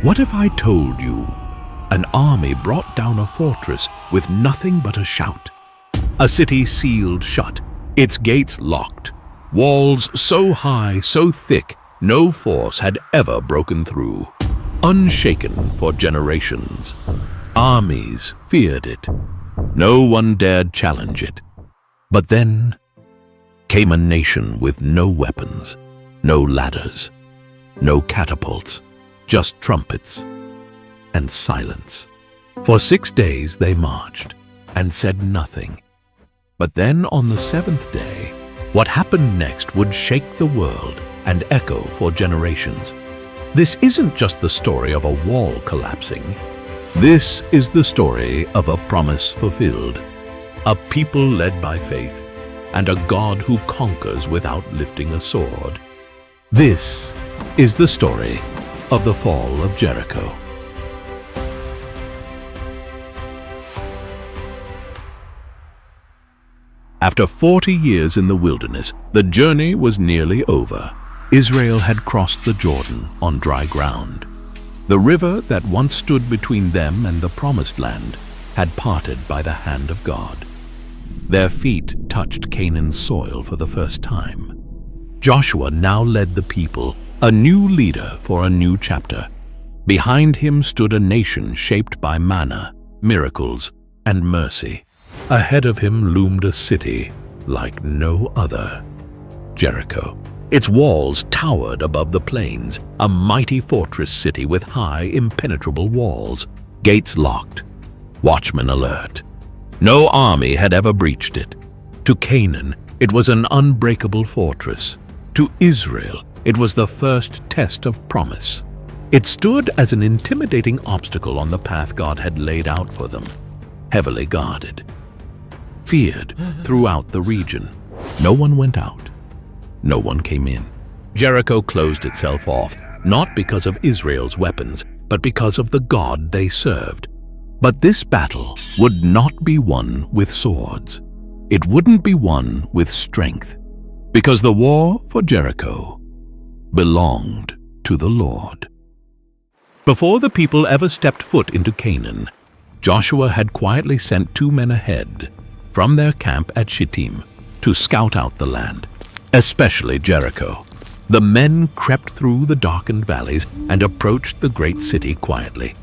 What if I told you an army brought down a fortress with nothing but a shout? A city sealed shut, its gates locked, walls so high, so thick, no force had ever broken through. Unshaken for generations, armies feared it. No one dared challenge it. But then came a nation with no weapons, no ladders, no catapults, just trumpets and silence. For 6 days they marched and said nothing. But then on the 7th day, what happened next would shake the world and echo for generations. This isn't just the story of a wall collapsing. This is the story of a promise fulfilled, a people led by faith, and a God who conquers without lifting a sword. This is the story of the fall of Jericho. After 40 years in the wilderness, the journey was nearly over. Israel had crossed the Jordan on dry ground. The river that once stood between them and the Promised Land had parted by the hand of God. Their feet touched Canaan's soil for the first time. Joshua now led the people, a new leader for a new chapter. Behind him stood a nation shaped by manna, miracles, and mercy. Ahead of him loomed a city like no other, Jericho. Its walls towered above the plains, a mighty fortress city with high, impenetrable walls, gates locked, watchmen alert. No army had ever breached it. To Canaan, it was an unbreakable fortress. To Israel, it was the first test of promise. It stood as an intimidating obstacle on the path God had laid out for them, heavily guarded. Feared throughout the region, no one went out. No one came in. Jericho closed itself off, not because of Israel's weapons, but because of the God they served. But this battle would not be won with swords. It wouldn't be won with strength, because the war for Jericho belonged to the Lord. Before the people ever stepped foot into Canaan, Joshua had quietly sent 2 men ahead from their camp at Shittim to scout out the land, especially Jericho. The men crept through the darkened valleys and approached the great city quietly.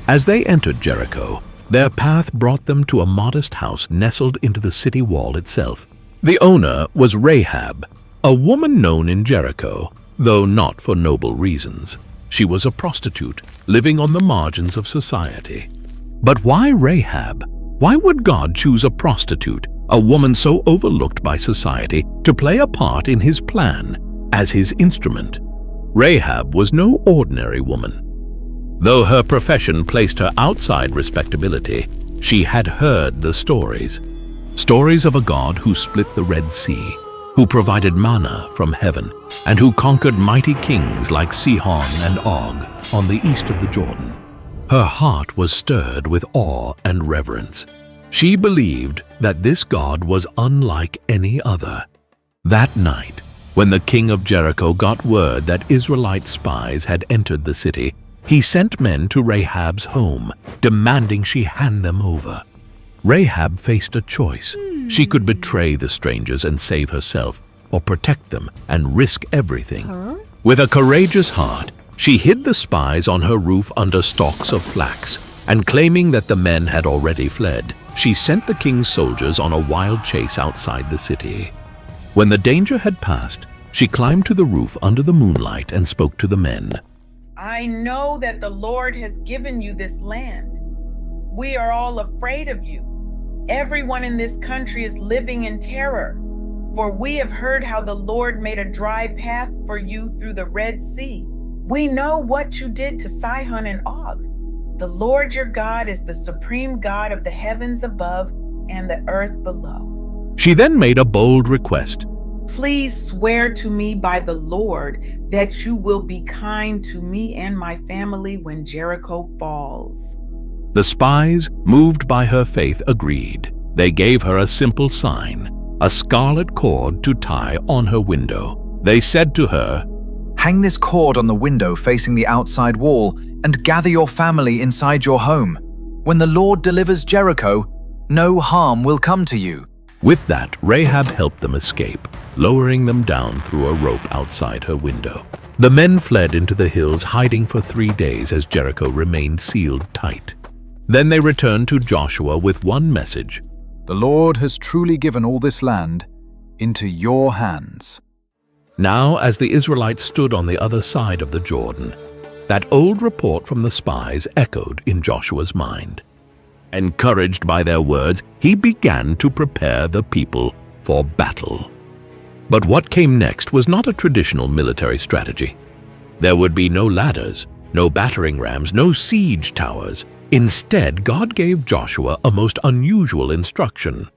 As they entered Jericho, their path brought them to a modest house nestled into the city wall itself. The owner was Rahab, a woman known in Jericho, though not for noble reasons. She was a prostitute, living on the margins of society. But why Rahab? Why would God choose a prostitute, a woman so overlooked by society, to play a part in his plan as his instrument? Rahab was no ordinary woman. Though her profession placed her outside respectability, she had heard the stories. Stories of a God who split the Red Sea, who provided manna from heaven, and who conquered mighty kings like Sihon and Og on the east of the Jordan. Her heart was stirred with awe and reverence. She believed that this God was unlike any other. That night, when the king of Jericho got word that Israelite spies had entered the city, he sent men to Rahab's home, demanding she hand them over. Rahab faced a choice. She could betray the strangers and save herself, or protect them and risk everything. With a courageous heart, she hid the spies on her roof under stalks of flax, and claiming that the men had already fled, she sent the king's soldiers on a wild chase outside the city. When the danger had passed, she climbed to the roof under the moonlight and spoke to the men. I know that the Lord has given you this land. We are all afraid of you. Everyone in this country is living in terror, for we have heard how the Lord made a dry path for you through the Red Sea. We know what you did to Sihon and Og. The Lord your God is the supreme God of the heavens above and the earth below. She then made a bold request. Please swear to me by the Lord that you will be kind to me and my family when Jericho falls. The spies, moved by her faith, agreed. They gave her a simple sign, a scarlet cord to tie on her window. They said to her, Hang this cord on the window facing the outside wall and gather your family inside your home. When the Lord delivers Jericho, no harm will come to you." With that, Rahab helped them escape, lowering them down through a rope outside her window. The men fled into the hills, hiding for 3 days as Jericho remained sealed tight. Then they returned to Joshua with one message: "The Lord has truly given all this land into your hands." Now, as the Israelites stood on the other side of the Jordan, that old report from the spies echoed in Joshua's mind. Encouraged by their words, he began to prepare the people for battle. But what came next was not a traditional military strategy. There would be no ladders, no battering rams, no siege towers. Instead, God gave Joshua a most unusual instruction.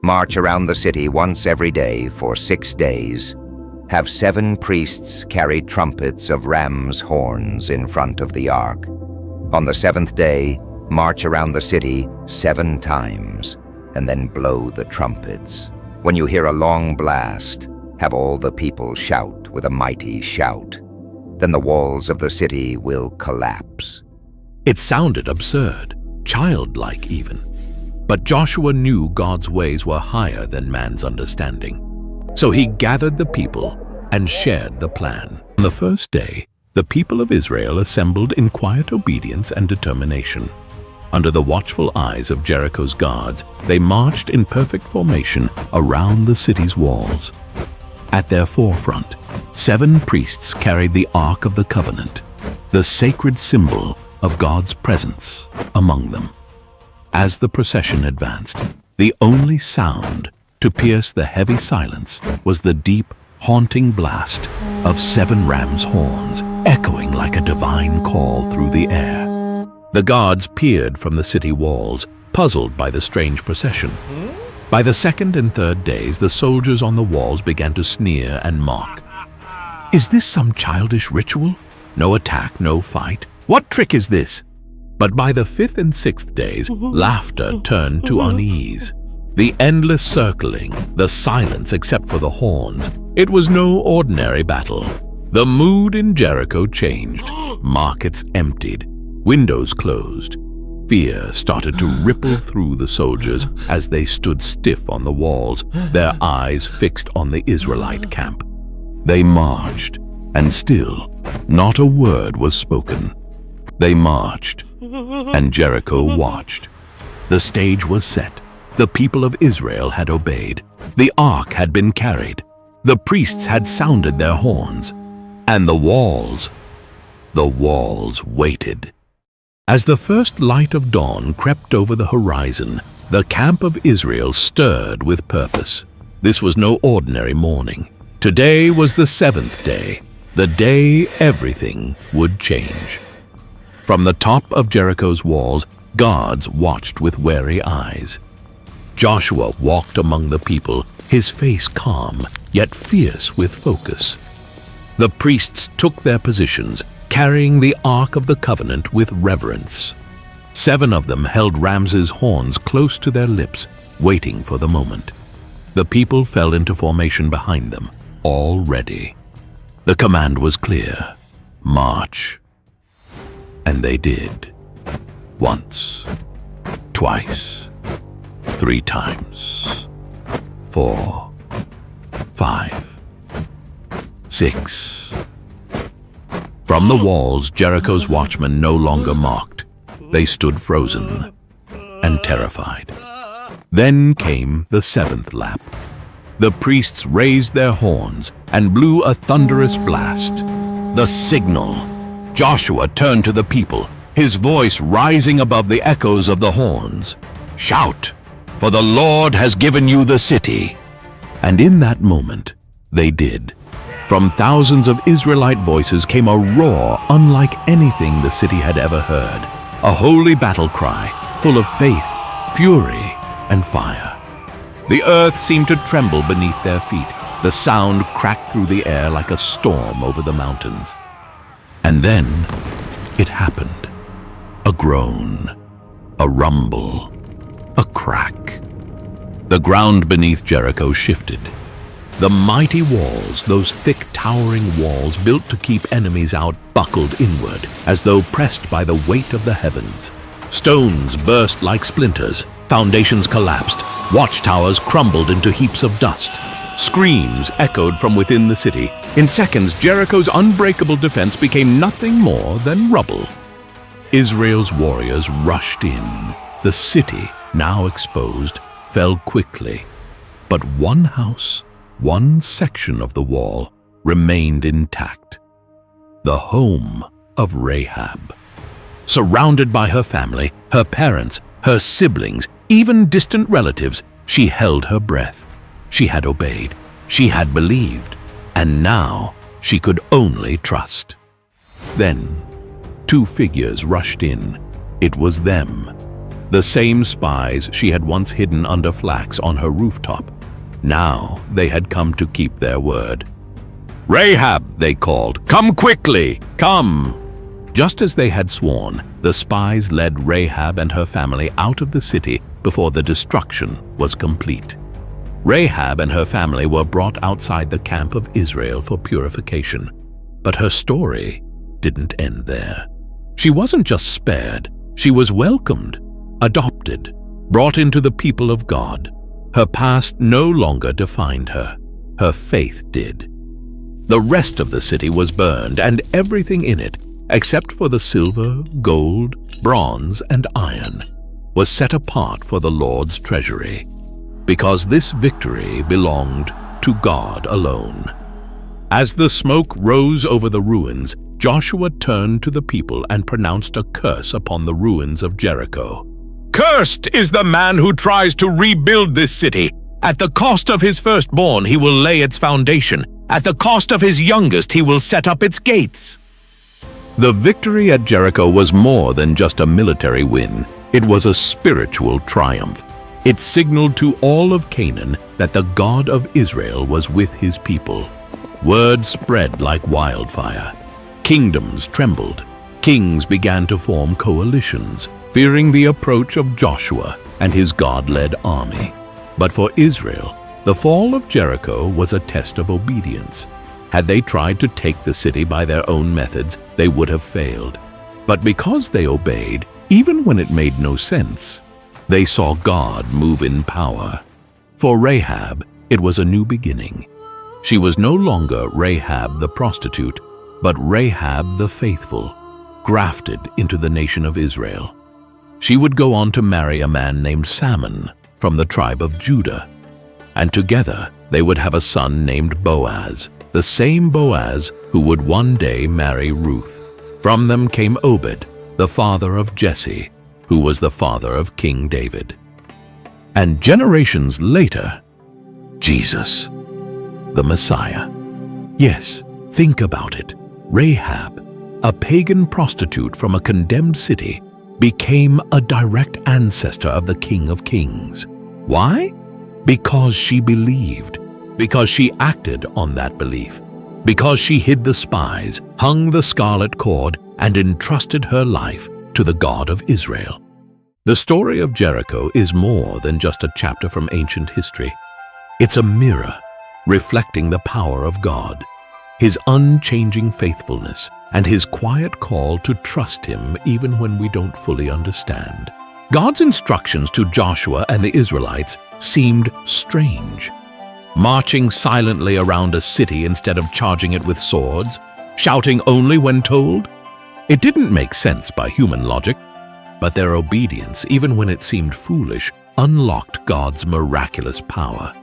"March around the city once every day for 6 days. Have 7 priests carry trumpets of ram's horns in front of the ark. On the 7th day, march around the city 7 times, and then blow the trumpets. When you hear a long blast, have all the people shout with a mighty shout. Then the walls of the city will collapse." It sounded absurd, childlike even. But Joshua knew God's ways were higher than man's understanding. So he gathered the people and shared the plan. On the first day, the people of Israel assembled in quiet obedience and determination. Under the watchful eyes of Jericho's guards, they marched in perfect formation around the city's walls. At their forefront, 7 priests carried the Ark of the Covenant, the sacred symbol of God's presence among them. As the procession advanced, the only sound to pierce the heavy silence was the deep, haunting blast of 7 ram's horns, echoing like a divine call through the air. The guards peered from the city walls, puzzled by the strange procession. By the 2nd and 3rd days, the soldiers on the walls began to sneer and mock. "Is this some childish ritual? No attack, no fight. What trick is this?" But by the 5th and 6th days, laughter turned to unease. The endless circling, the silence except for the horns. It was no ordinary battle. The mood in Jericho changed. Markets emptied. Windows closed. Fear started to ripple through the soldiers as they stood stiff on the walls, their eyes fixed on the Israelite camp. They marched, and still not a word was spoken. They marched, and Jericho watched. The stage was set. The people of Israel had obeyed. The ark had been carried. The priests had sounded their horns. And the walls waited. As the first light of dawn crept over the horizon, the camp of Israel stirred with purpose. This was no ordinary morning. Today was the 7th day, the day everything would change. From the top of Jericho's walls, guards watched with wary eyes. Joshua walked among the people, his face calm, yet fierce with focus. The priests took their positions, carrying the Ark of the Covenant with reverence. 7 of them held Ramses' horns close to their lips, waiting for the moment. The people fell into formation behind them, all ready. The command was clear: march. And they did. Once, twice, 3 times, 4, 5, 6. From the walls, Jericho's watchmen no longer mocked. They stood frozen and terrified. Then came the 7th lap. The priests raised their horns and blew a thunderous blast. The signal. Joshua turned to the people, his voice rising above the echoes of the horns. "Shout, for the Lord has given you the city." And in that moment, they did. From thousands of Israelite voices came a roar unlike anything the city had ever heard. A holy battle cry, full of faith, fury, and fire. The earth seemed to tremble beneath their feet. The sound cracked through the air like a storm over the mountains. And then it happened. A groan, a rumble, a crack. The ground beneath Jericho shifted. The mighty walls, those thick towering walls built to keep enemies out buckled inward, as though pressed by the weight of the heavens. Stones burst like splinters, foundations collapsed, watchtowers crumbled into heaps of dust. Screams echoed from within the city. In seconds, Jericho's unbreakable defense became nothing more than rubble. Israel's warriors rushed in. The city, now exposed, fell quickly. But one house, one section of the wall, remained intact. The home of Rahab. Surrounded by her family, her parents, her siblings, even distant relatives, she held her breath. She had obeyed. She had believed. And now she could only trust. Then, two figures rushed in. It was them. The same spies she had once hidden under flax on her rooftop. Now they had come to keep their word. "Rahab," they called, "come quickly, come!" Just as they had sworn, the spies led Rahab and her family out of the city before the destruction was complete. Rahab and her family were brought outside the camp of Israel for purification. But her story didn't end there. She wasn't just spared, she was welcomed, adopted, brought into the people of God. Her past no longer defined her. Her faith did. The rest of the city was burned, and everything in it, except for the silver, gold, bronze, and iron, was set apart for the Lord's treasury, because this victory belonged to God alone. As the smoke rose over the ruins, Joshua turned to the people and pronounced a curse upon the ruins of Jericho. "Cursed is the man who tries to rebuild this city. At the cost of his firstborn, he will lay its foundation. At the cost of his youngest, he will set up its gates." The victory at Jericho was more than just a military win. It was a spiritual triumph. It signaled to all of Canaan that the God of Israel was with his people. Word spread like wildfire. Kingdoms trembled. Kings began to form coalitions, fearing the approach of Joshua and his God-led army. But for Israel, the fall of Jericho was a test of obedience. Had they tried to take the city by their own methods, they would have failed. But because they obeyed, even when it made no sense, they saw God move in power. For Rahab, it was a new beginning. She was no longer Rahab the prostitute, but Rahab the faithful, grafted into the nation of Israel. She would go on to marry a man named Salmon from the tribe of Judah, and together they would have a son named Boaz, the same Boaz who would one day marry Ruth. From them came Obed, the father of Jesse, who was the father of King David. And generations later, Jesus, the Messiah. Yes, think about it. Rahab, a pagan prostitute from a condemned city, became a direct ancestor of the King of Kings. Why? Because she believed, because she acted on that belief, because she hid the spies, hung the scarlet cord, and entrusted her life to the God of Israel. The story of Jericho is more than just a chapter from ancient history. It's a mirror reflecting the power of God, his unchanging faithfulness, and his quiet call to trust him even when we don't fully understand. God's instructions to Joshua and the Israelites seemed strange. Marching silently around a city instead of charging it with swords, shouting only when told. It didn't make sense by human logic, but their obedience, even when it seemed foolish, unlocked God's miraculous power.